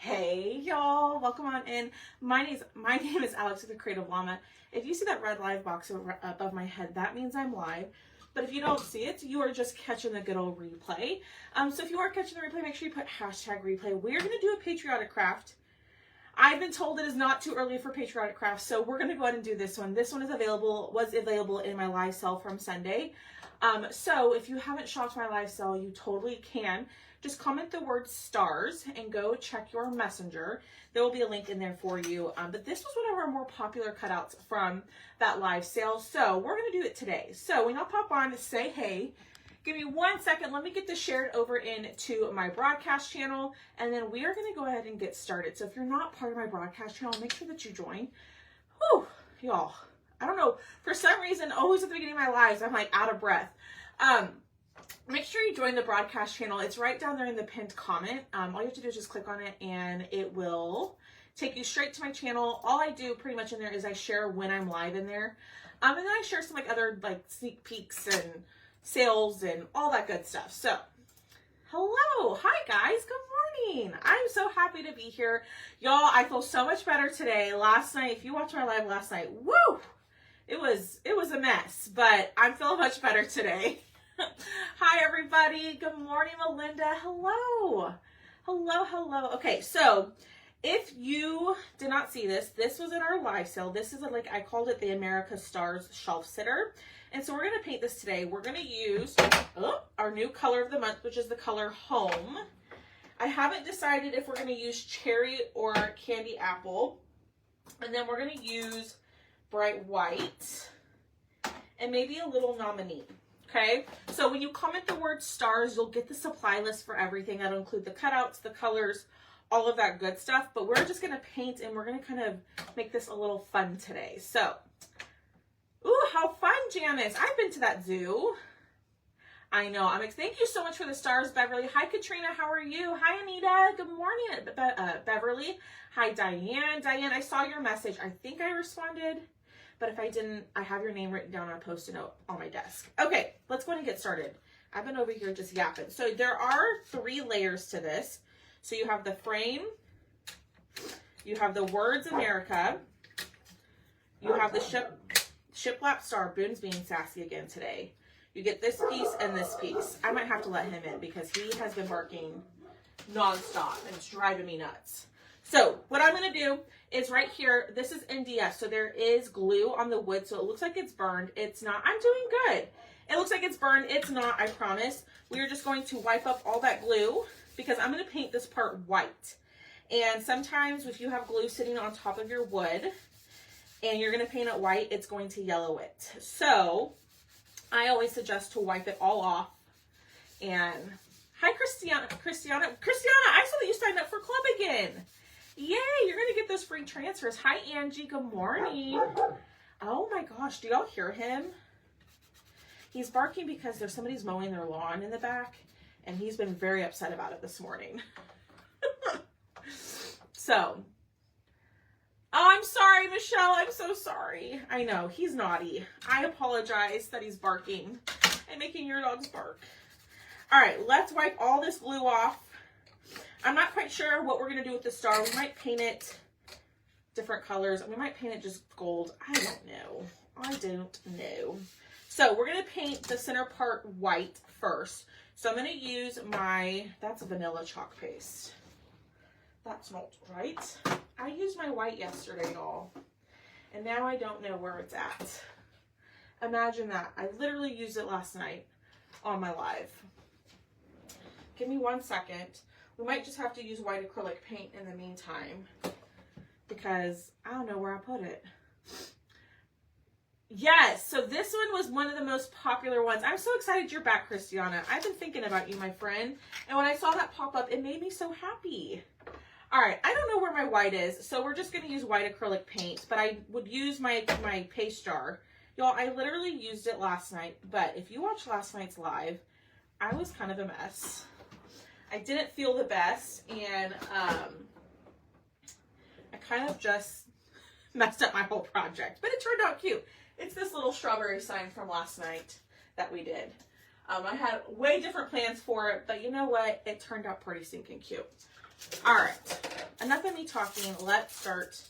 Hey y'all, welcome on in. My name is Alex with the Creative Llama. If you see that red live box above my head, that means I'm live. But if you don't see it, you are just catching the good old replay. So if you are catching the replay, make sure you put hashtag replay. We're going to do a patriotic craft. I've been told it is not too early for patriotic crafts, so we're going to go ahead and do this one. This one was available in my live sale from Sunday. So if you haven't shopped my live sale, you totally can. Just comment the word stars and go check your messenger. There will be a link in there for you. But this was one of our more popular cutouts from that live sale. So we're going to do it today. So when y'all pop on, say hey. Give me 1 second. Let me get this shared over into my broadcast channel. And then we are going to go ahead and get started. So if you're not part of my broadcast channel, make sure that you join. Whew, y'all. I don't know. For some reason, always at the beginning of my lives, I'm like out of breath. Make sure you join the broadcast channel. It's right down there in the pinned comment. All you have to do is just click on it and it will take you straight to my channel. All I do pretty much in there is I share when I'm live in there. And then I share some other sneak peeks and sales and all that good stuff. So, hello. Hi guys. Good morning. I'm so happy to be here. Y'all, I feel so much better today. Last night, if you watched my live last night, woo! It was a mess, but I'm feeling much better today. Hi, everybody. Good morning, Melinda. Hello. Hello. Okay, so if you did not see this was in our live sale. This is I called it the America Stars Shelf Sitter. And so we're going to paint this today. We're going to use our new color of the month, which is the color Home. I haven't decided if we're going to use cherry or candy apple. And then we're going to use bright white and maybe a little nominee. Okay, so when you comment the word stars, you'll get the supply list for everything. That'll include the cutouts, the colors, all of that good stuff. But we're just going to paint and we're going to kind of make this a little fun today. So, ooh, how fun, Janice. I've been to that zoo. I know. Thank you so much for the stars, Beverly. Hi, Katrina. How are you? Hi, Anita. Good morning, Beverly. Hi, Diane. Diane, I saw your message. I think I responded. But if I didn't, I have your name written down on a Post-it note on my desk. Okay, let's go ahead and get started. I've been over here just yapping. So there are 3 layers to this. So you have the frame, you have the words America, you have the shiplap star. Boone's being sassy again today. You get this piece and this piece. I might have to let him in because he has been barking nonstop and it's driving me nuts. So what I'm going to do is right here, this is NDF. So there is glue on the wood. So it looks like it's burned. It's not. I'm doing good. It looks like it's burned. It's not, I promise. We are just going to wipe up all that glue because I'm going to paint this part white. And sometimes if you have glue sitting on top of your wood and you're going to paint it white, it's going to yellow it. So I always suggest to wipe it all off. And hi, Christiana, I saw that you signed up for club again. Yay, you're going to get those free transfers. Hi, Angie. Good morning. Oh my gosh, do y'all hear him? He's barking because somebody's mowing their lawn in the back, and he's been very upset about it this morning. So, oh, I'm sorry, Michelle. I'm so sorry. I know, he's naughty. I apologize that he's barking and making your dogs bark. All right, let's wipe all this glue off. I'm not quite sure what we're going to do with the star. We might paint it different colors. We might paint it just gold. I don't know. So we're going to paint the center part white first. So I'm going to use that's vanilla chalk paste. That's not right. I used my white yesterday, y'all. And now I don't know where it's at. Imagine that. I literally used it last night on my live. Give me 1 second. We might just have to use white acrylic paint in the meantime because I don't know where I put it. Yes, so this one was one of the most popular ones. I'm so excited you're back, Christiana. I've been thinking about you, my friend. And when I saw that pop up, it made me so happy. All right, I don't know where my white is, so we're just going to use white acrylic paint, but I would use my paste jar. Y'all, I literally used it last night, but if you watched last night's live, I was kind of a mess. I didn't feel the best, and I kind of just messed up my whole project, but it turned out cute. It's this little strawberry sign from last night that we did. I had way different plans for it, but you know what? It turned out pretty stinking cute. All right, enough of me talking. Let's start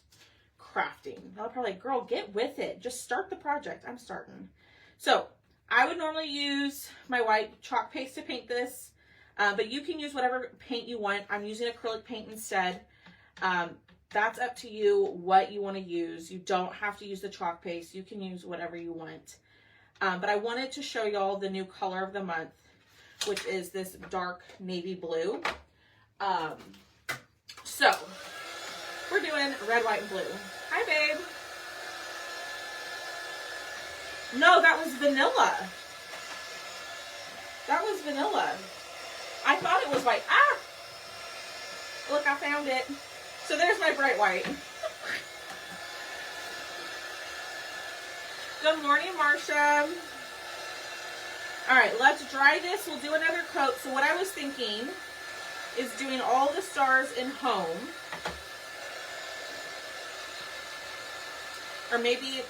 crafting. Y'all probably like, girl, get with it. Just start the project. I'm starting. So I would normally use my white chalk paste to paint this, but you can use whatever paint you want. I'm using acrylic paint instead. That's up to you what you want to use. You don't have to use the chalk paste. You can use whatever you want. But I wanted to show y'all the new color of the month, which is this dark navy blue. So we're doing red, white, and blue. Hi, babe. No, that was vanilla. That was vanilla. I thought it was white. Ah! Look, I found it. So there's my bright white. Good morning, Marsha. All right, let's dry this. We'll do another coat. So what I was thinking is doing all the stars in home. Or maybe,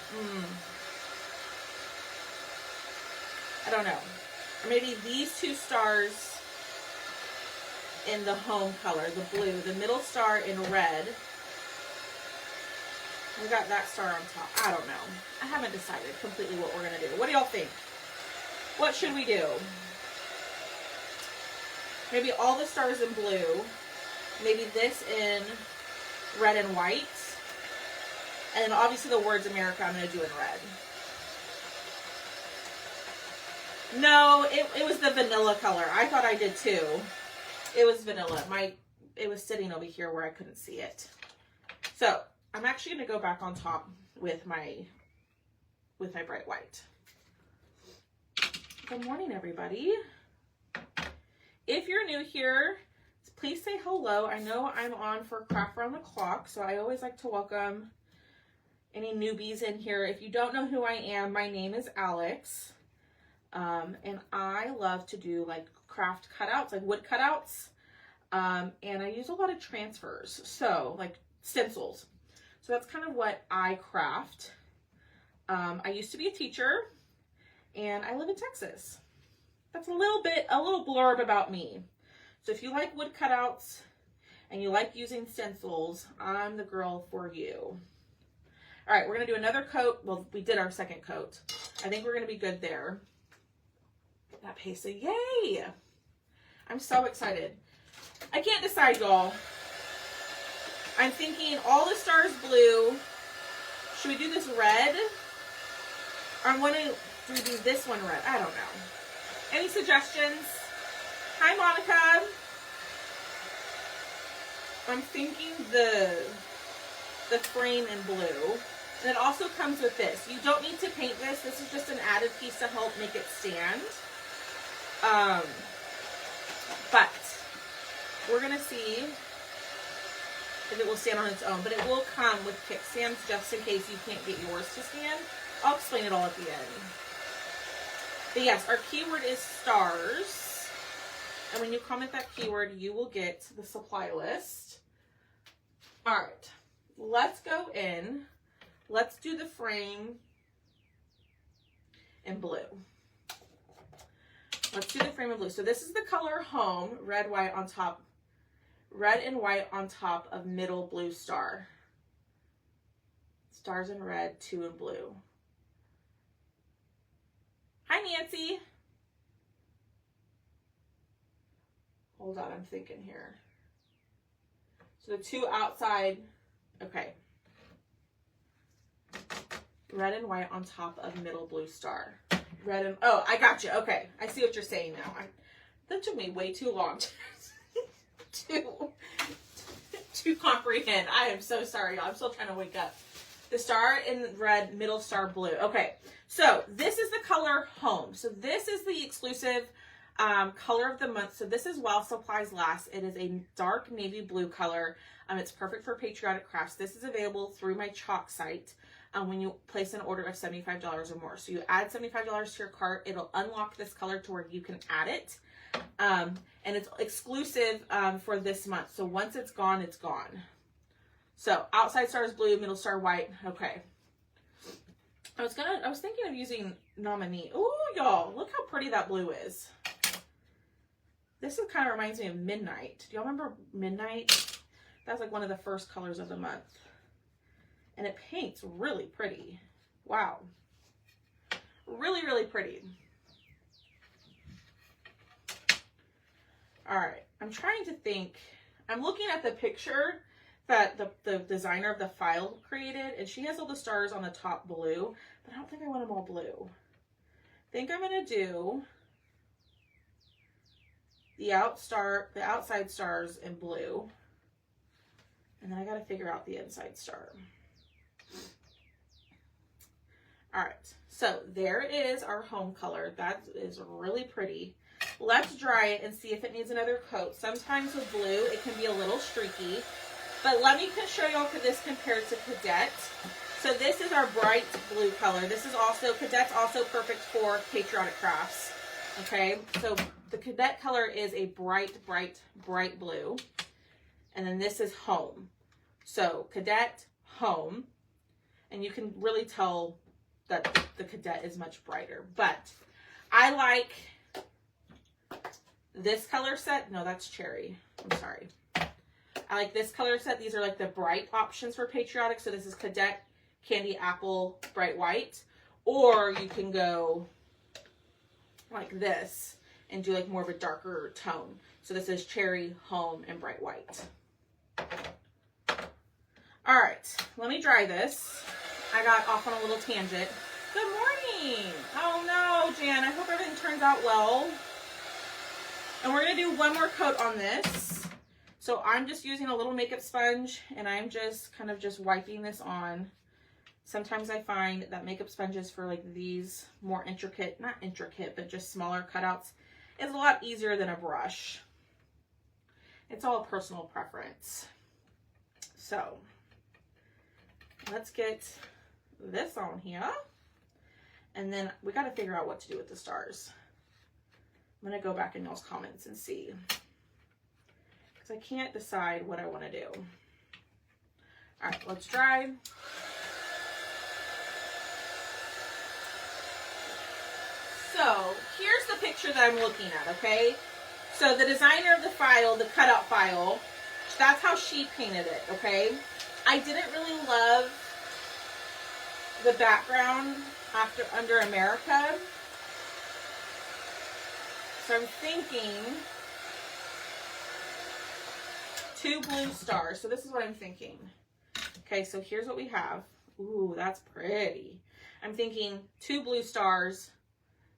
I don't know. Or maybe these two stars in the home color, the blue, the middle star in red. We got that star on top. I don't know. I haven't decided completely what we're going to do. What do y'all think? What should we do? Maybe all the stars in blue. Maybe this in red and white. And then obviously the words America I'm going to do in red. No, it was the vanilla color. I thought I did too. It was vanilla. It was sitting over here where I couldn't see it. So I'm actually going to go back on top with my bright white. Good morning, everybody. If you're new here, please say hello. I know I'm on for Craft Around the Clock, so I always like to welcome any newbies in here. If you don't know who I am, my name is Alex, and I love to do like craft cutouts, like wood cutouts, and I use a lot of transfers, so like stencils. So that's kind of what I craft. I used to be a teacher, and I live in Texas. That's a little blurb about me. So if you like wood cutouts and you like using stencils, I'm the girl for you. All right, we're gonna do another coat. Well, we did our second coat. I think we're gonna be good there. Get that paste, yay! I'm so excited. I can't decide, y'all. I'm thinking all the stars blue. Should we do this red? Or I'm wondering, do we do this one red? I don't know. Any suggestions? Hi, Monica. I'm thinking the frame in blue. And it also comes with this. You don't need to paint this. This is just an added piece to help make it stand. But we're going to see if it will stand on its own. But it will come with kickstands just in case you can't get yours to stand. I'll explain it all at the end. But yes, our keyword is stars. And when you comment that keyword, you will get the supply list. All right, let's go in. Let's do the frame in blue. Let's do the frame in blue. So this is the color home, red, white on top, red and white on top of middle blue star. Stars in red, 2 in blue. Hi, Nancy. Hold on, I'm thinking here. So the 2 outside, okay. Red and white on top of middle blue star. Red and, oh, I got you. Okay, I see what you're saying now. That took me way too long to comprehend. I am so sorry, y'all. I'm still trying to wake up. The star in red, middle star blue. Okay, so this is the color home. So this is the exclusive color of the month. So this is while supplies last. It is a dark navy blue color. It's perfect for Patriotic Crafts. This is available through my chalk site when you place an order of $75 or more. So you add $75 to your cart. It'll unlock this color to where you can add it. And it's exclusive for this month. So once it's gone, it's gone. So outside star is blue, middle star white. Okay. I was thinking of using Nominee. Ooh, y'all, look how pretty that blue is. This is kind of reminds me of Midnight. Do y'all remember Midnight? That's like one of the first colors of the month. And it paints really pretty. Wow. Really, really pretty. All right, I'm trying to think. I'm looking at the picture that the designer of the file created, and she has all the stars on the top blue, but I don't think I want them all blue. I think I'm gonna do the outside stars in blue, and then I gotta figure out the inside star. All right, so there is our home color. That is really pretty. Let's dry it and see if it needs another coat. Sometimes with blue, it can be a little streaky, but let me show y'all how this compares to Cadet. So this is our bright blue color. This is also, Cadet's also perfect for Patriotic crafts. Okay, so the Cadet color is a bright, bright, bright blue. And then this is home. So Cadet, home. And you can really tell that the Cadet is much brighter. But I like this color set. No, that's cherry. I'm sorry. I like this color set. These are like the bright options for Patriotic. So this is Cadet, Candy Apple, Bright White. Or you can go like this and do like more of a darker tone. So this is Cherry, Home, and Bright White. All right, let me dry this. I got off on a little tangent. Good morning. Oh no, Jan, I hope everything turns out well. And we're gonna do one more coat on this. So I'm just using a little makeup sponge and I'm just kind of just wiping this on. Sometimes I find that makeup sponges for like these more intricate, not intricate, but just smaller cutouts is a lot easier than a brush. It's all a personal preference. So let's get this on here. And then we got to figure out what to do with the stars. I'm going to go back in y'all's comments and see. Because I can't decide what I want to do. All right, let's dry. So here's the picture that I'm looking at, okay? So the designer of the file, the cutout file, that's how she painted it, okay? I didn't really love the background under America. So I'm thinking 2 blue stars. So this is what I'm thinking. Okay, so here's what we have. Ooh, that's pretty. I'm thinking 2 blue stars.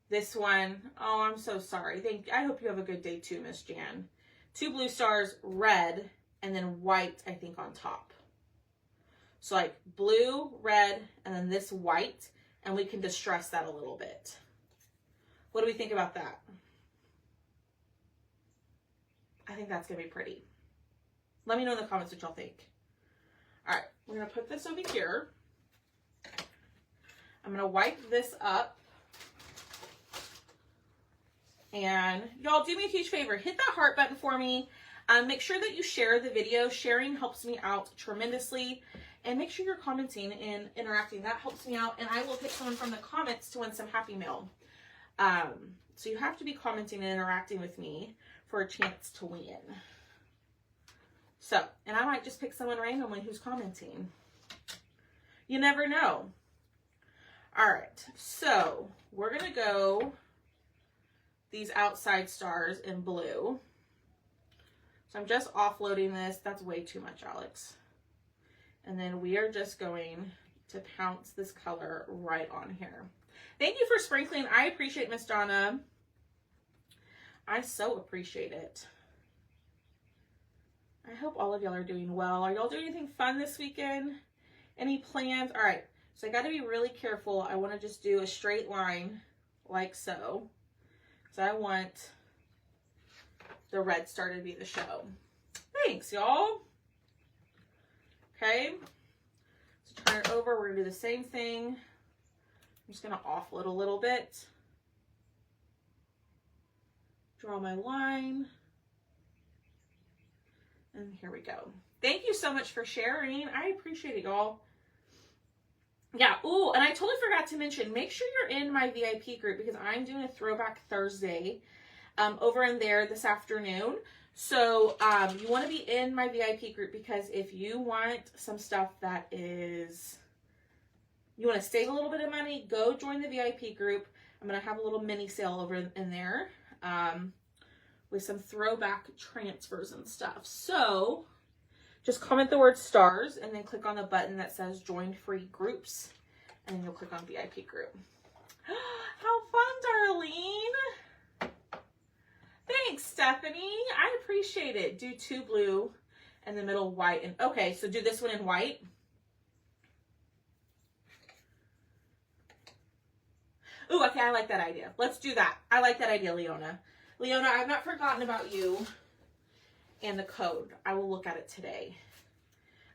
This one, oh, I'm so sorry. I hope you have a good day too, Miss Jan. 2 blue stars, red, and then white, I think, on top. So like blue, red, and then this white, and we can distress that a little bit. What do we think about that? I think that's gonna be pretty. Let me know in the comments what y'all think. All right, we're gonna put this over here. I'm gonna wipe this up. And y'all do me a huge favor, hit that heart button for me. Make sure that you share the video. Sharing helps me out tremendously. And make sure you're commenting and interacting. That helps me out. And I will pick someone from the comments to win some Happy Mail. So you have to be commenting and interacting with me for a chance to win. So, and I might just pick someone randomly who's commenting. You never know. All right, so we're gonna go these outside stars in blue. So I'm just offloading this. That's way too much, Alex. And then we are just going to pounce this color right on here. Thank you for sprinkling. I appreciate Miss Donna. I so appreciate it. I hope all of y'all are doing well. Are y'all doing anything fun this weekend? Any plans? All right, so I got to be really careful. I want to just do a straight line like so. So I want the red star to be the show. Thanks, y'all. Okay, so turn it over. We're gonna do the same thing. I'm just gonna offload a little bit. Draw my line. And here we go. Thank you so much for sharing. I appreciate it, y'all. Yeah. Ooh, and I totally forgot to mention, make sure you're in my VIP group because I'm doing a Throwback Thursday over in there this afternoon. So you want to be in my VIP group because if you want some stuff that is, you want to save a little bit of money, go join the VIP group. I'm going to have a little mini sale over in there with some throwback transfers and stuff. So just comment the word stars and then click on the button that says join free groups and then you'll click on VIP group. How fun, Darlene. Thanks, Stephanie. I appreciate it. Do 2 blue and the middle white. And okay, so do this one in white. Ooh, okay, I like that idea. Let's do that. I like that idea, Leona. Leona, I've not forgotten about you and the code. I will look at it today.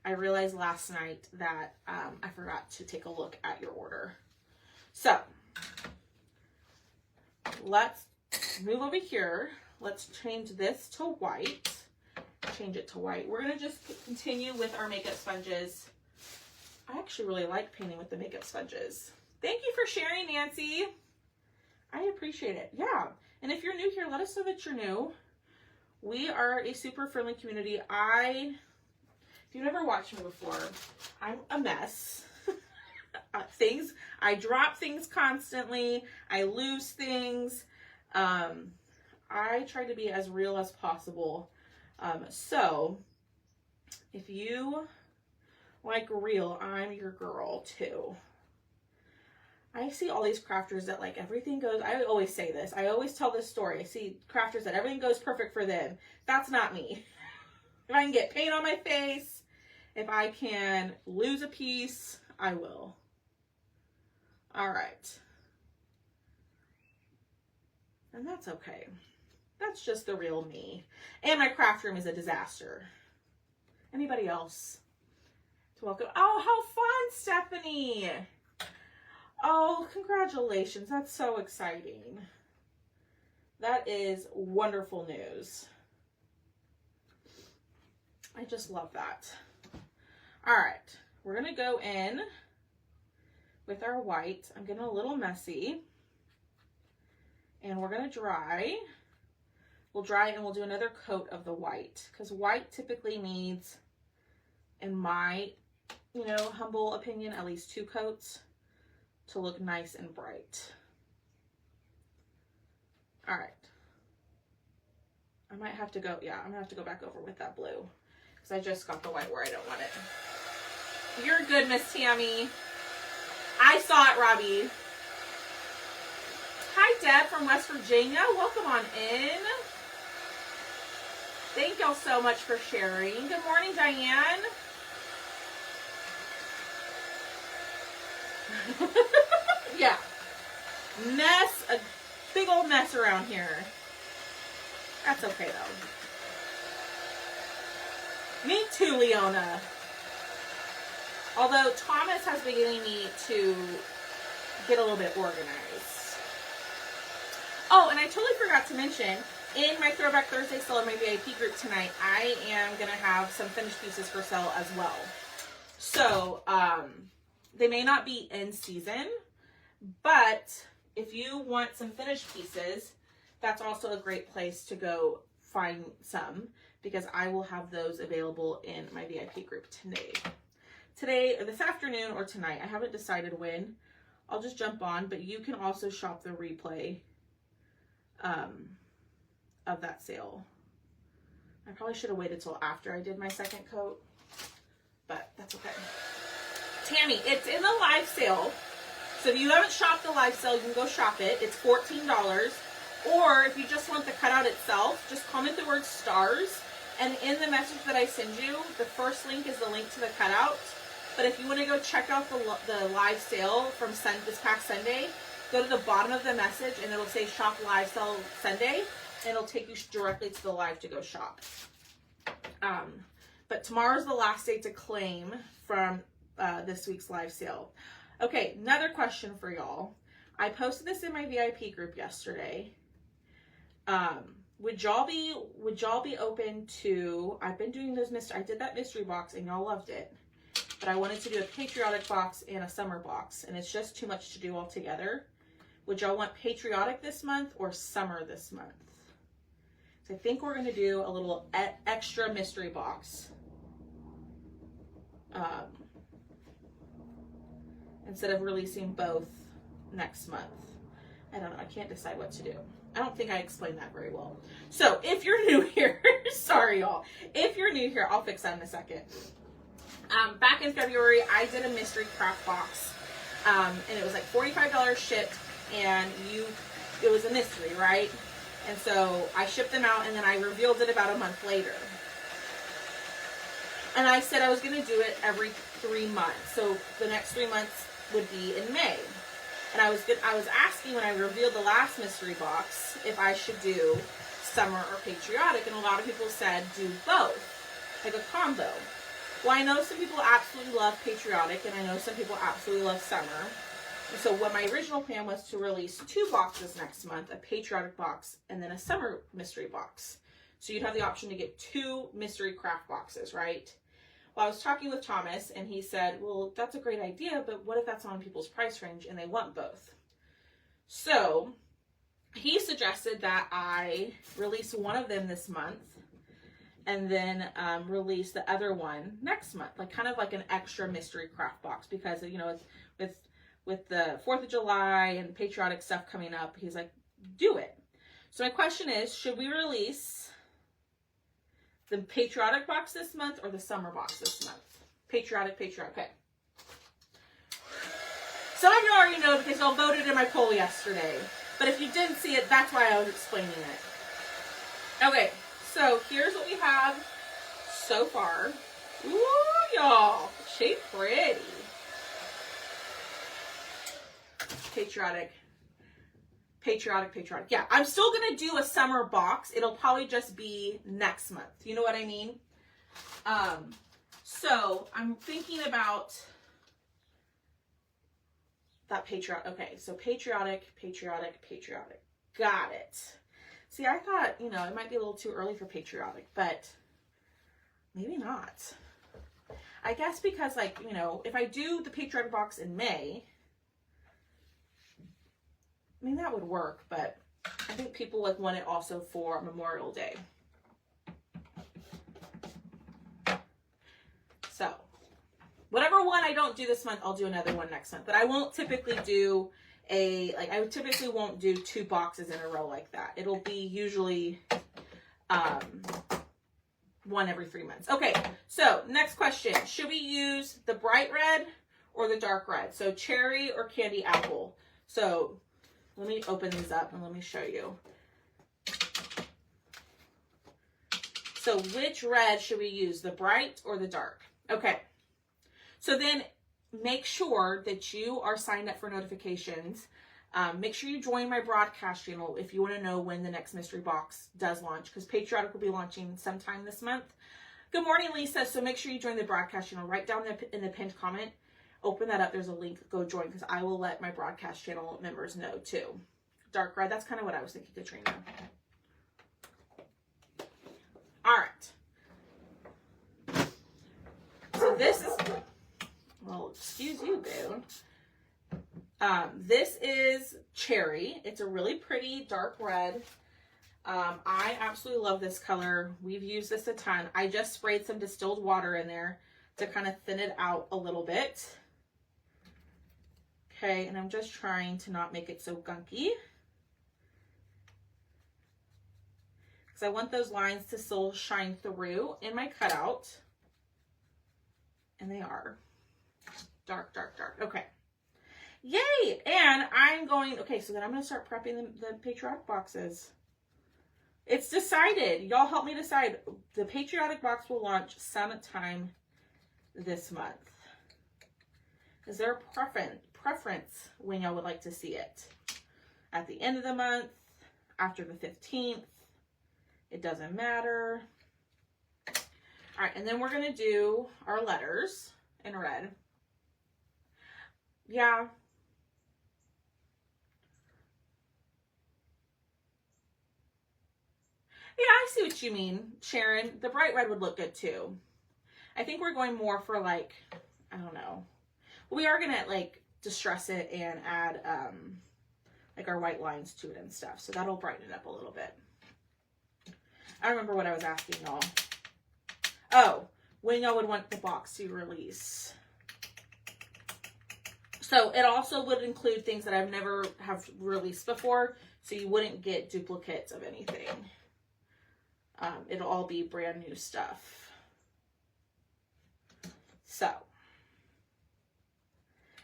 I realized last night that I forgot to take a look at your order. So, let's move over here. Let's change this to white. Change it to white. We're going to just continue with our makeup sponges. I actually really like painting with the makeup sponges. Thank you for sharing, Nancy. I appreciate it. Yeah. And if you're new here, let us know that you're new. We are a super friendly community. If you've never watched me before, I'm a mess. I drop things constantly. I lose things. I try to be as real as possible. So if you like real, I'm your girl too. I see all these crafters that like everything goes, I always say this, I always tell this story. I see crafters that everything goes perfect for them. That's not me. If I can get paint on my face, if I can lose a piece, I will. All right. And that's okay. That's just the real me. And my craft room is a disaster. Anybody else to welcome? Oh, how fun, Stephanie. Oh, congratulations. That's so exciting. That is wonderful news. I just love that. All right. We're going to go in with our white. I'm getting a little messy. And we're going to dry. We'll dry and we'll do another coat of the white. Because white typically needs, in my, humble opinion, at least 2 coats to look nice and bright. All right. I might have to go, I'm gonna have to go back over with that blue because I just got the white where I don't want it. You're good, Miss Tammy. I saw it, Robbie. Hi, Deb from West Virginia. Welcome on in. Thank y'all so much for sharing. Good morning, Diane. Yeah. Mess, a big old mess around here. That's okay though. Me too, Leona. Although Thomas has been getting me to get a little bit organized. Oh, and I totally forgot to mention, in my Throwback Thursday sale in my VIP group tonight, I am going to have some finished pieces for sale as well. So, they may not be in season, but if you want some finished pieces, that's also a great place to go find some because I will have those available in my VIP group today or this afternoon or tonight. I haven't decided when. I'll just jump on, but you can also shop the replay of that sale. I probably should have waited till after I did my second coat, but that's okay. Tammy, it's in the live sale. So if you haven't shopped the live sale, you can go shop it. It's $14. Or if you just want the cutout itself, just comment the word stars. And in the message that I send you, the first link is the link to the cutout. But if you want to go check out the live sale from this past Sunday, go to the bottom of the message and it'll say shop live sale Sunday. And it'll take you directly to the live to go shop. But tomorrow's the last day to claim from this week's live sale. Okay, another question for y'all. I posted this in my VIP group yesterday. Would y'all be open to, I've been doing those I did that mystery box and y'all loved it. but I wanted to do a patriotic box and a summer box, and it's just too much to do all together. Would y'all want patriotic this month or summer this month? So I think we're going to do a little extra mystery box. Instead of releasing both next month. I don't know. I can't decide what to do. I don't think I explained that very well. So if you're new here, sorry y'all. If you're new here, I'll fix that in a second. Back in February, I did a mystery craft box. And it was like $45 shipped, and it was a mystery, right? And so I shipped them out, and then I revealed it about a month later. And I said I was going to do it every 3 months. So the next 3 months would be in May. And I was asking when I revealed the last mystery box if I should do summer or patriotic, and a lot of people said do both, like a combo. Well, I know some people absolutely love patriotic, and I know some people absolutely love summer. And so what my original plan was to release 2 boxes next month, a patriotic box and then a summer mystery box. So you'd have the option to get 2 mystery craft boxes, right? Well, I was talking with Thomas, and he said, well, that's a great idea, but what if that's on people's price range and they want both? So he suggested that I release one of them this month and then release the other one next month, like kind of like an extra mystery craft box, because, you know, with the 4th of July and patriotic stuff coming up, he's like, do it. So my question is, should we release the patriotic box this month or the summer box this month? Patriotic. Okay. Some of you already know because y'all voted in my poll yesterday. But if you didn't see it, that's why I was explaining it. Okay, so here's what we have so far. Ooh, y'all. She pretty. Patriotic. Yeah, I'm still going to do a summer box. It'll probably just be next month. You know what I mean? So I'm thinking about that patriotic. Okay, so patriotic. Got it. See, I thought, you know, it might be a little too early for patriotic, but maybe not. I guess because, like, you know, if I do the patriotic box in May, I mean, that would work, but I think people like want it also for Memorial Day. So, whatever one I don't do this month, I'll do another one next month. But I won't typically do I typically won't do 2 boxes in a row like that. It'll be usually one every 3 months. Okay, so next question. Should we use the bright red or the dark red? So cherry or candy apple? So let me open these up and let me show you. So which red should we use, the bright or the dark? Okay. So then make sure that you are signed up for notifications. Make sure you join my broadcast channel if you want to know when the next mystery box does launch, because Patriotic will be launching sometime this month. Good morning, Lisa. So make sure you join the broadcast channel. Right down in the pinned comment, open that up. There's a link. Go join, because I will let my broadcast channel members know too. Dark red. That's kind of what I was thinking, Katrina. All right. So this is, well, excuse you, boo. This is cherry. It's a really pretty dark red. I absolutely love this color. We've used this a ton. I just sprayed some distilled water in there to kind of thin it out a little bit. Okay, and I'm just trying to not make it so gunky, because I want those lines to still shine through in my cutout. And they are. Dark, dark, dark. Okay. Yay! And I'm going, okay, so then I'm going to start prepping the patriotic boxes. It's decided. Y'all help me decide. The patriotic box will launch sometime this month. Is there a preference when y'all would like to see it? At the end of the month? After the 15th? It doesn't matter. All right, and then we're going to do our letters in red. Yeah. Yeah, I see what you mean, Sharon. The bright red would look good too. I think we're going more for like I don't know. We are gonna like distress it and add like our white lines to it and stuff. So that'll brighten it up a little bit. I remember what I was asking y'all. Oh, when y'all would want the box to release. So it also would include things that I've never have released before, so you wouldn't get duplicates of anything. It'll all be brand new stuff. So,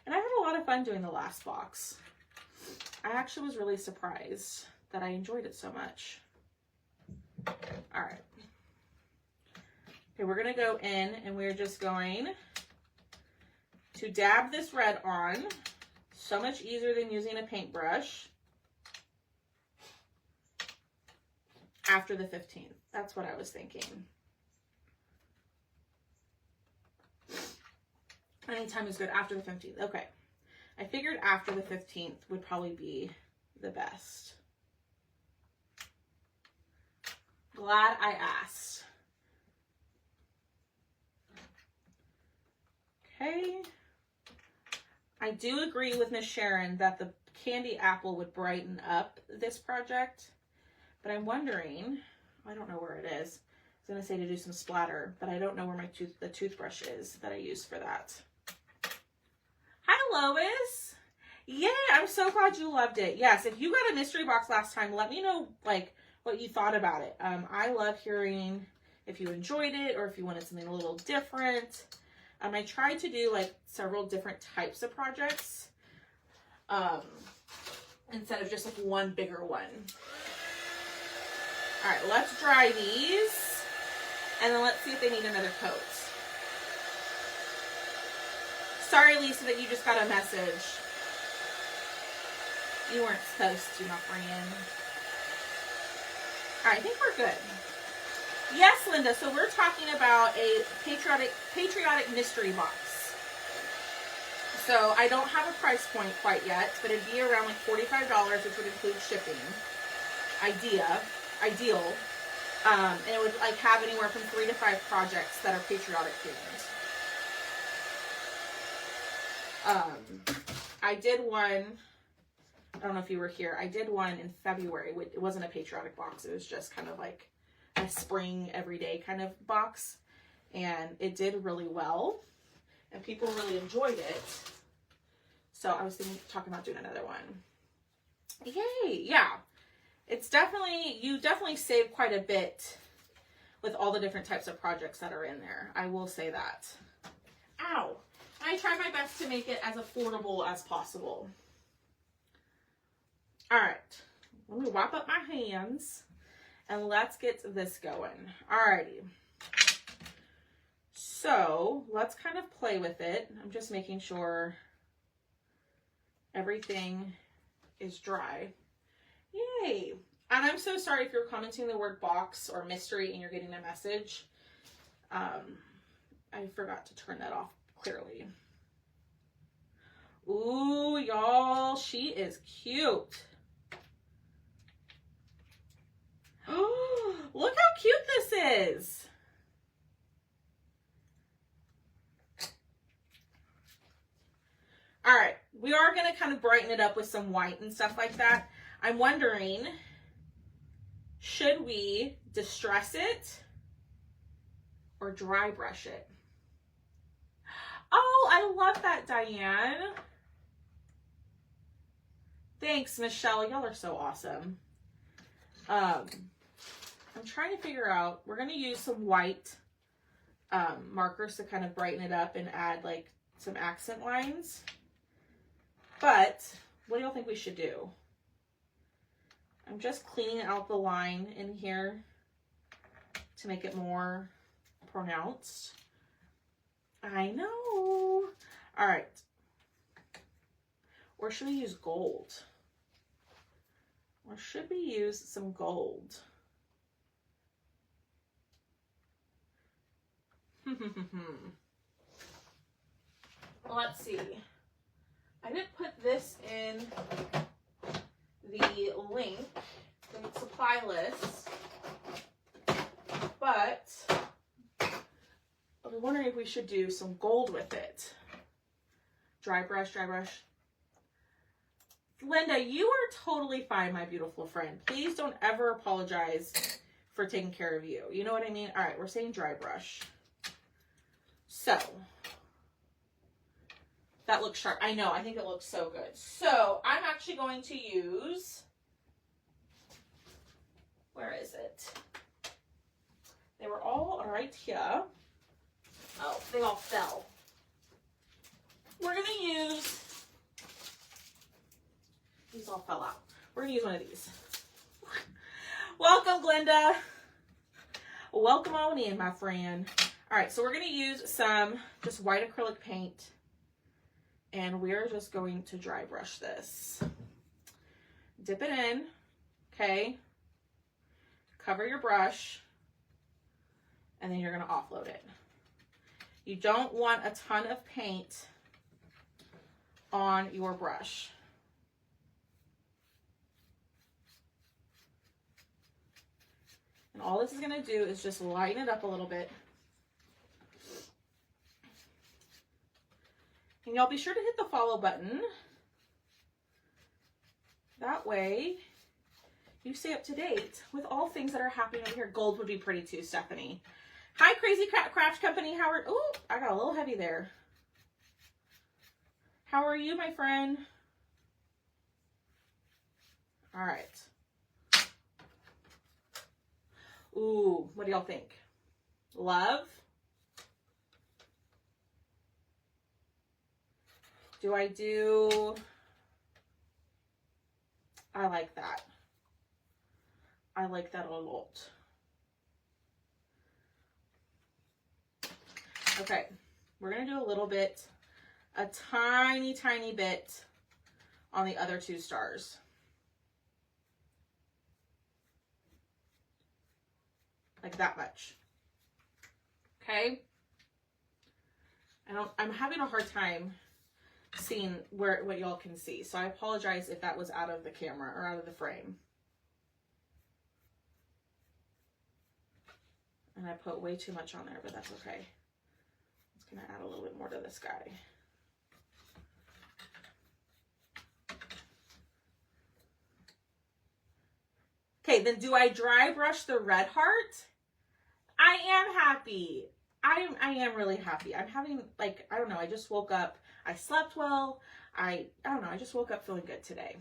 and I had a lot of fun doing the last box. I actually was really surprised that I enjoyed it so much. All right. Okay, we're going to go in and we're just going to dab this red on. So much easier than using a paintbrush. After the 15th. That's what I was thinking. Anytime is good after the 15th. Okay. I figured after the 15th would probably be the best. Glad I asked. Okay. I do agree with Miss Sharon that the candy apple would brighten up this project, but I'm wondering, I don't know where it is. I was going to say to do some splatter, but I don't know where the toothbrush is that I use for that. Hi, Lois. Yeah, I'm so glad you loved it. Yes, if you got a mystery box last time, let me know like what you thought about it. I love hearing if you enjoyed it or if you wanted something a little different. I tried to do like several different types of projects instead of just like one bigger one. All right, let's dry these and then let's see if they need another coat. Sorry, Lisa, that you just got a message. You weren't supposed to, my friend. All right, I think we're good. Yes, Linda, so we're talking about a Patriotic mystery box. So I don't have a price point quite yet, but it'd be around like $45, which would include shipping. Ideal. And it would like have anywhere from 3 to 5 projects that are Patriotic themed. I did one, I don't know if you were here, I did one in February. It wasn't a Patriotic box, it was just kind of like a spring everyday kind of box, and it did really well and people really enjoyed it. So I was talking about doing another one. Yay. Yeah, it's definitely, you definitely save quite a bit with all the different types of projects that are in there. I will say that. Ow. I try my best to make it as affordable as possible. All right, let me wipe up my hands and let's get this going. Alrighty. So let's kind of play with it. I'm just making sure everything is dry. Yay. And I'm so sorry if you're commenting the word box or mystery and you're getting a message. I forgot to turn that off clearly. Ooh, y'all, she is cute. Oh, look how cute this is. All right, we are going to kind of brighten it up with some white and stuff like that. I'm wondering, should we distress it or dry brush it? Oh, I love that, Diane. Thanks, Michelle. Y'all are so awesome. I'm trying to figure out, we're going to use some white markers to kind of brighten it up and add like some accent lines. But what do y'all think we should do? I'm just cleaning out the line in here to make it more pronounced. I know. All right. Or should we use gold? Or should we use some gold? Let's see. I didn't put this in the link, the supply list, but I'm wondering if we should do some gold with it. Dry brush, dry brush. Linda, you are totally fine, my beautiful friend. Please don't ever apologize for taking care of you. You know what I mean? All right, we're saying dry brush. So, that looks sharp. I know, I think it looks so good. So, I'm actually going to use, where is it? They were all right here. Oh, they all fell. We're going to use, these all fell out. We're going to use one of these. Welcome, Glenda. Welcome on in, my friend. All right, so we're going to use some just white acrylic paint, and we're just going to dry brush this. Dip it in, okay? Cover your brush, and then you're going to offload it. You don't want a ton of paint on your brush. And all this is going to do is just lighten it up a little bit. And y'all be sure to hit the follow button. That way you stay up to date with all things that are happening over here. Gold would be pretty too, Stephanie. Hi, Crazy Craft Company, Howard. Oh, I got a little heavy there. How are you, my friend? All right. Ooh, what do y'all think? Love? Do I do? I like that. I like that a lot. Okay, we're gonna do a little bit, a tiny, tiny bit on the other two stars. Like that much. Okay? I'm having a hard time seeing what y'all can see. So I apologize if that was out of the camera or out of the frame. And I put way too much on there, but that's okay. It's gonna add a little bit more to this guy. Okay, then do I dry brush the red heart? I am happy. I am really happy. I'm having, like, I don't know, I just woke up. I slept well. I don't know, I just woke up feeling good today.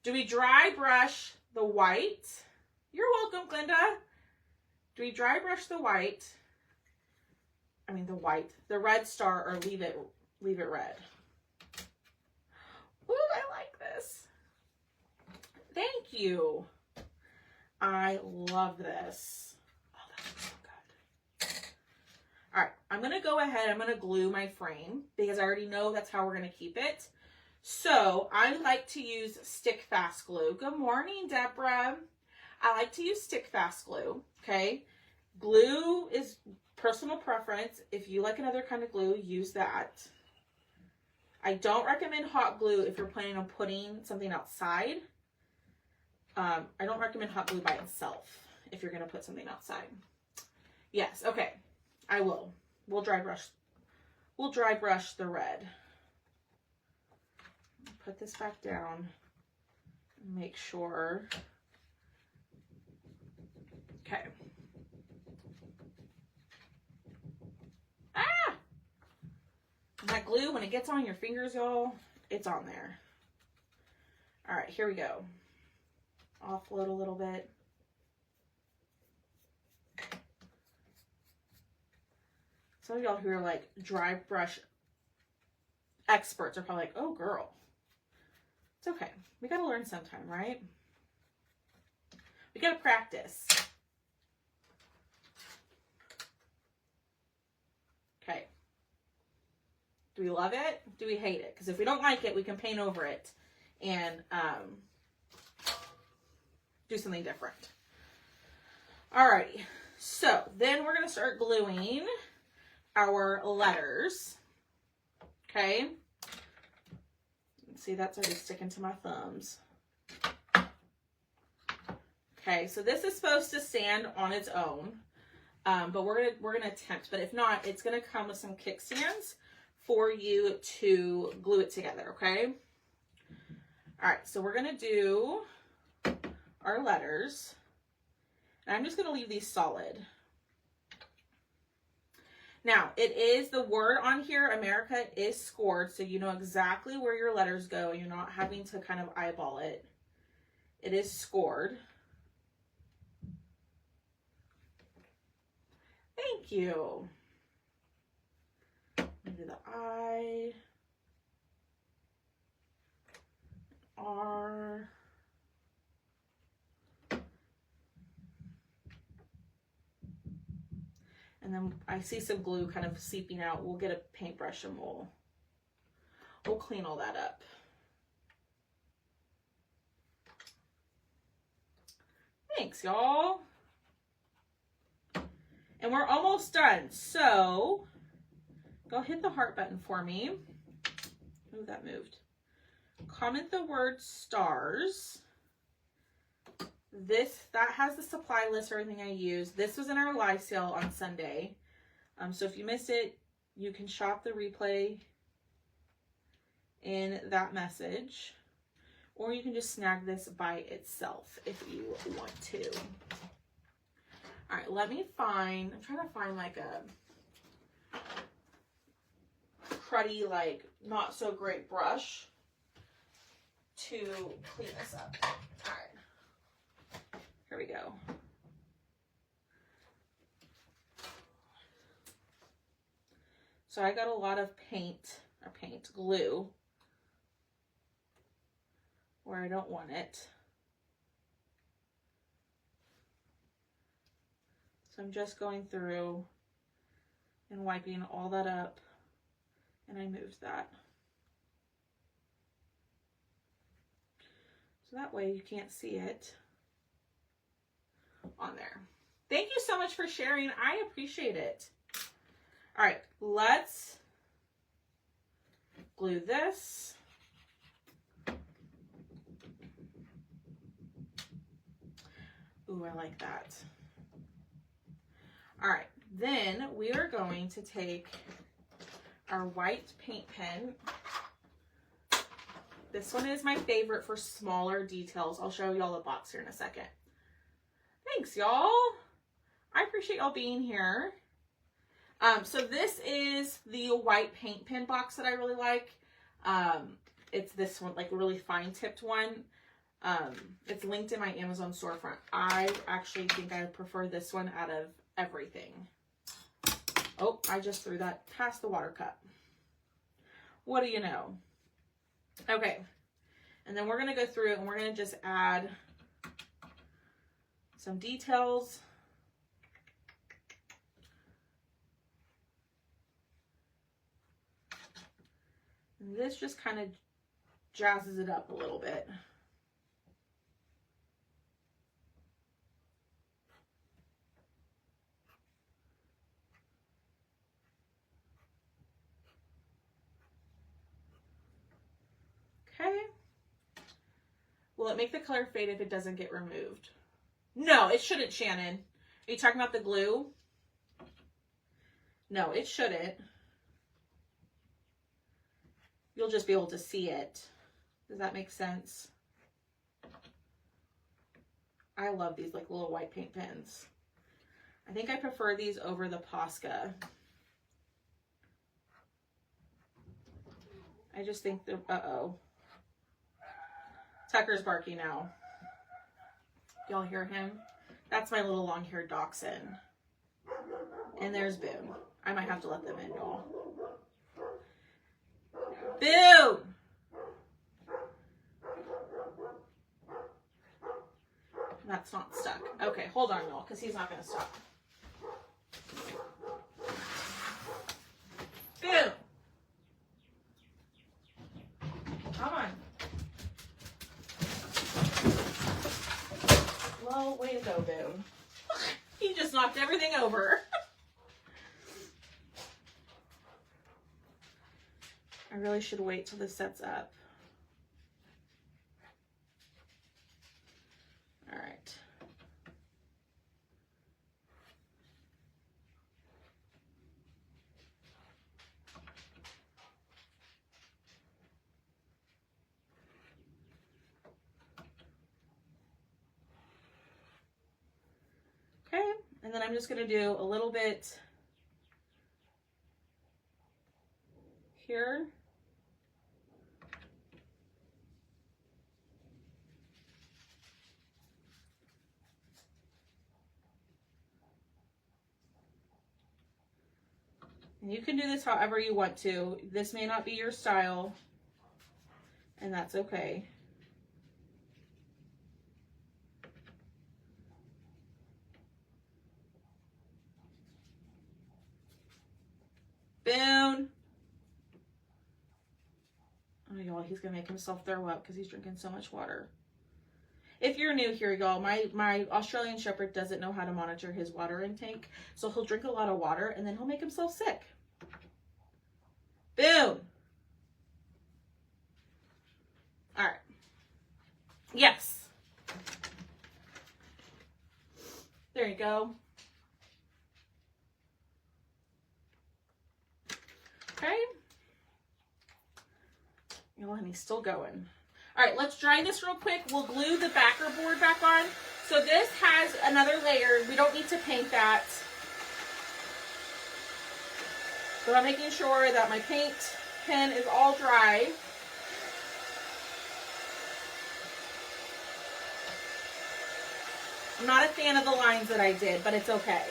Do we dry brush the white? You're welcome, Glenda. Do we dry brush the white? I mean the red star, or leave it red? Ooh, I like this. Thank you. I love this. Oh, that looks so good. All right, I'm going to go ahead. I'm going to glue my frame because I already know that's how we're going to keep it. So I like to use stick fast glue. Good morning, Deborah. I like to use stick fast glue, okay? Glue is personal preference. If you like another kind of glue, use that. I don't recommend hot glue if you're planning on putting something outside. I don't recommend hot glue by itself if you're going to put something outside. Yes, okay. I will. We'll dry brush the red. Put this back down. Make sure. Okay. Ah! That glue, when it gets on your fingers, y'all, it's on there. All right, here we go. Offload a little bit. Some of y'all who are like dry brush experts are probably like, oh girl. It's okay. We gotta learn sometime, right? We gotta practice. Okay. Do we love it? Do we hate it? Because if we don't like it, we can paint over it and do something different. Alrighty, so then we're going to start gluing our letters. Okay. See, that's already sticking to my thumbs. Okay, so this is supposed to stand on its own. but we're gonna attempt. But if not, it's gonna come with some kickstands for you to glue it together, okay? All right, so we're gonna do our letters. And I'm just gonna leave these solid. Now, it is the word on here, America, is scored, so you know exactly where your letters go. You're not having to kind of eyeball it. It is scored. Thank you. Do the I, R, and then I see some glue kind of seeping out. We'll get a paintbrush and we'll clean all that up. Thanks, y'all. And we're almost done. So go hit the heart button for me. Ooh, that moved. Comment the word stars. That has the supply list for everything I use. This was in our live sale on Sunday. So if you missed it, you can shop the replay in that message, or you can just snag this by itself if you want to. All right, let me find, I'm trying to find like a cruddy, like not so great brush to clean this up. All right, here we go. So I got a lot of glue where I don't want it. So I'm just going through and wiping all that up, and I moved that. So that way you can't see it on there. Thank you so much for sharing. I appreciate it. All right, let's glue this. Ooh, I like that. All right, then we are going to take our white paint pen. This one is my favorite for smaller details. I'll show y'all the box here in a second. Thanks, y'all. I appreciate y'all being here. So this is the white paint pen box that I really like. It's this one, like a really fine tipped one. It's linked in my Amazon storefront. I actually think I prefer this one out of everything. Oh, I just threw that past the water cup. What do you know? Okay. And then we're going to go through and we're going to just add some details. And this just kind of jazzes it up a little bit. Okay. Will it make the color fade if it doesn't get removed? No, it shouldn't, Shannon. Are you talking about the glue? No, it shouldn't. You'll just be able to see it. Does that make sense? I love these like little white paint pens. I think I prefer these over the Posca. I just think they're, uh-oh. Tucker's barking now. Y'all hear him? That's my little long-haired dachshund. And there's Boone. I might have to let them in, y'all. Boone! That's not stuck. Okay, hold on, y'all, because he's not going to stop. Boone! Come on. Well, way to go, Boone. He just knocked everything over. I really should wait till this sets up. All right. Okay, and then I'm just going to do a little bit here. And you can do this however you want to. This may not be your style, and that's okay. Boom. Oh, y'all, he's going to make himself throw up because he's drinking so much water. If you're new here, y'all, my Australian Shepherd doesn't know how to monitor his water intake. So he'll drink a lot of water and then he'll make himself sick. Boom. All right. Yes. There you go. Okay. Y'all, and he's still going. All right, let's dry this real quick. We'll glue the backer board back on. So this has another layer. We don't need to paint that. But I'm making sure that my paint pen is all dry. I'm not a fan of the lines that I did, but it's okay.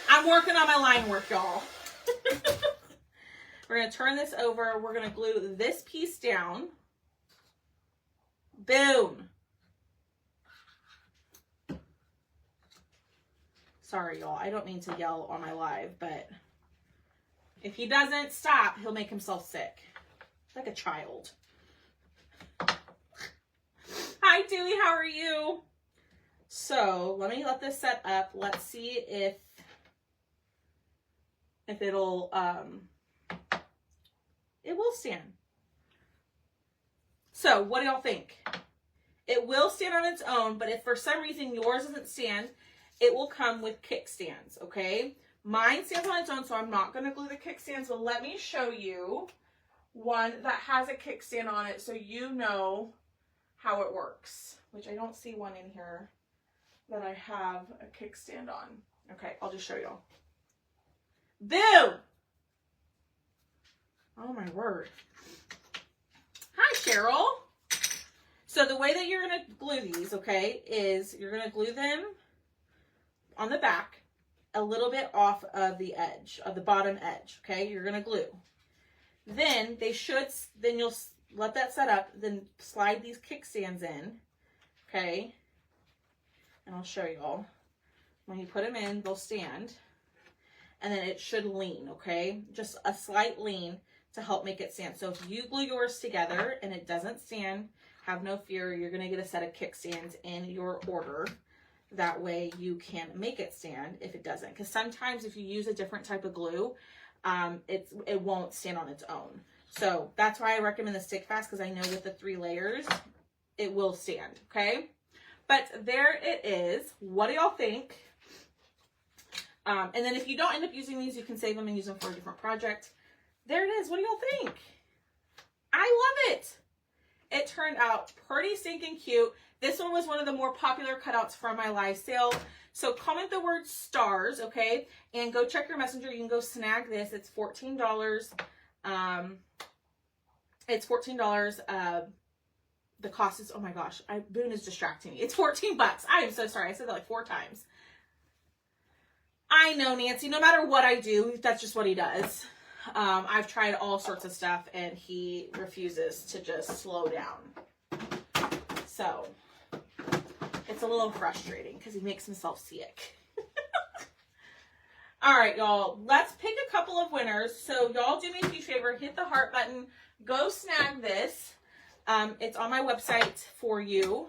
I'm working on my line work, y'all. We're going to turn this over. We're going to glue this piece down. Boom. Sorry, y'all. I don't mean to yell on my live, but if he doesn't stop, he'll make himself sick. Like a child. Hi, Dewey. How are you? So let me let this set up. Let's see if it'll, it will stand. So what do y'all think? It will stand on its own, but if for some reason yours doesn't stand, it will come with kickstands, okay? Mine stands on its own, so I'm not going to glue the kickstands, but let me show you one that has a kickstand on it so you know how it works, which I don't see one in here that I have a kickstand on. Okay, I'll just show y'all. Boom! Oh my word. Hi, Cheryl. So the way that you're going to glue these, okay, is you're going to glue them on the back a little bit off of the edge, of the bottom edge, okay? You're going to glue. Then then you'll let that set up, then slide these kickstands in, okay? And I'll show y'all. When you put them in, they'll stand. And then it should lean, okay? Just a slight lean to help make it stand. So if you glue yours together and it doesn't stand, have no fear. You're going to get a set of kickstands in your order. That way you can make it stand if it doesn't. Because sometimes if you use a different type of glue, it won't stand on its own. So that's why I recommend the Stick Fast, because I know with the 3 layers, it will stand, okay? But there it is. What do y'all think? And then if you don't end up using these, you can save them and use them for a different project. There it is. What do y'all think? I love it. It turned out pretty stinking cute. This one was one of the more popular cutouts from my live sale. So comment the word stars, okay? And go check your messenger. You can go snag this. It's $14. It's $14. The cost is, oh my gosh, Boone is distracting me. It's 14 bucks. I am so sorry. I said that like 4 times. I know, Nancy, no matter what I do, that's just what he does. I've tried all sorts of stuff and he refuses to just slow down. So it's a little frustrating because he makes himself sick. All right, y'all, let's pick a couple of winners. So y'all do me a huge favor, hit the heart button, go snag this. It's on my website for you.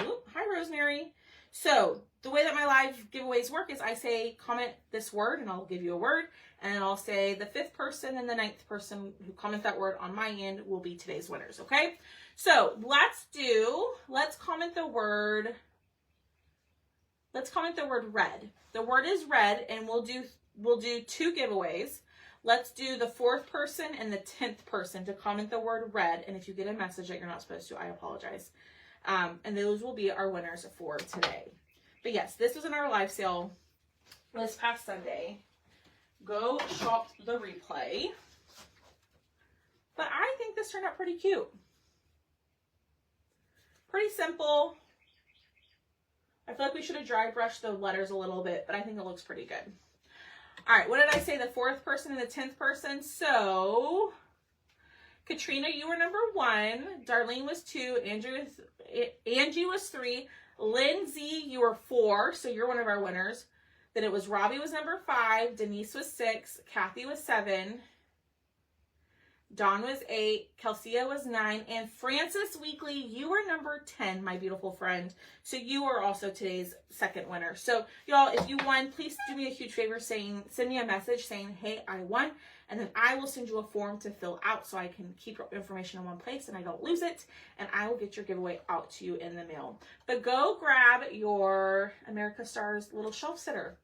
Oop, hi, Rosemary. So the way that my live giveaways work is I say, comment this word and I'll give you a word. And I'll say the 5th person and the 9th person who comment that word on my end will be today's winners, okay? So let's comment the word red. The word is red, and we'll do 2 giveaways. Let's do the 4th person and the 10th person to comment the word red. And if you get a message that you're not supposed to, I apologize. And those will be our winners for today. But yes, this was in our live sale this past Sunday. Go shop the replay. But I think this turned out pretty cute. Pretty simple. I feel like we should have dry brushed the letters a little bit, but I think it looks pretty good. All right, what did I say? The 4th person and the 10th person. So, Katrina, you were number 1. Darlene was 2. Angie was 3. Lindsay, you were 4. So you're one of our winners. Then it was Robbie was number 5. Denise was 6. Kathy was 7. Dawn was 8, Kelsia was 9, and Frances Weekly, you were number 10, my beautiful friend. So you are also today's second winner. So y'all, if you won, please do me a huge favor send me a message saying, hey, I won. And then I will send you a form to fill out so I can keep your information in one place and I don't lose it. And I will get your giveaway out to you in the mail. But go grab your America Stars little shelf sitter.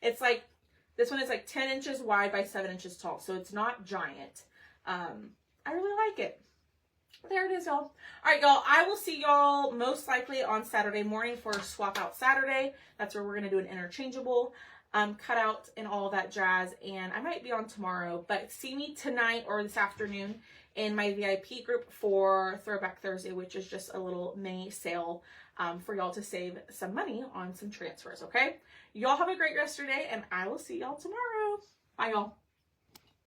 It's like, this one is like 10 inches wide by 7 inches tall. So it's not giant. I really like it. There it is, y'all. All right, y'all. I will see y'all most likely on Saturday morning for Swap Out Saturday. That's where we're going to do an interchangeable cutout and all that jazz. And I might be on tomorrow, but see me tonight or this afternoon in my VIP group for Throwback Thursday, which is just a little mini sale for y'all to save some money on some transfers, okay? Y'all have a great rest of your day, and I will see y'all tomorrow. Bye, y'all.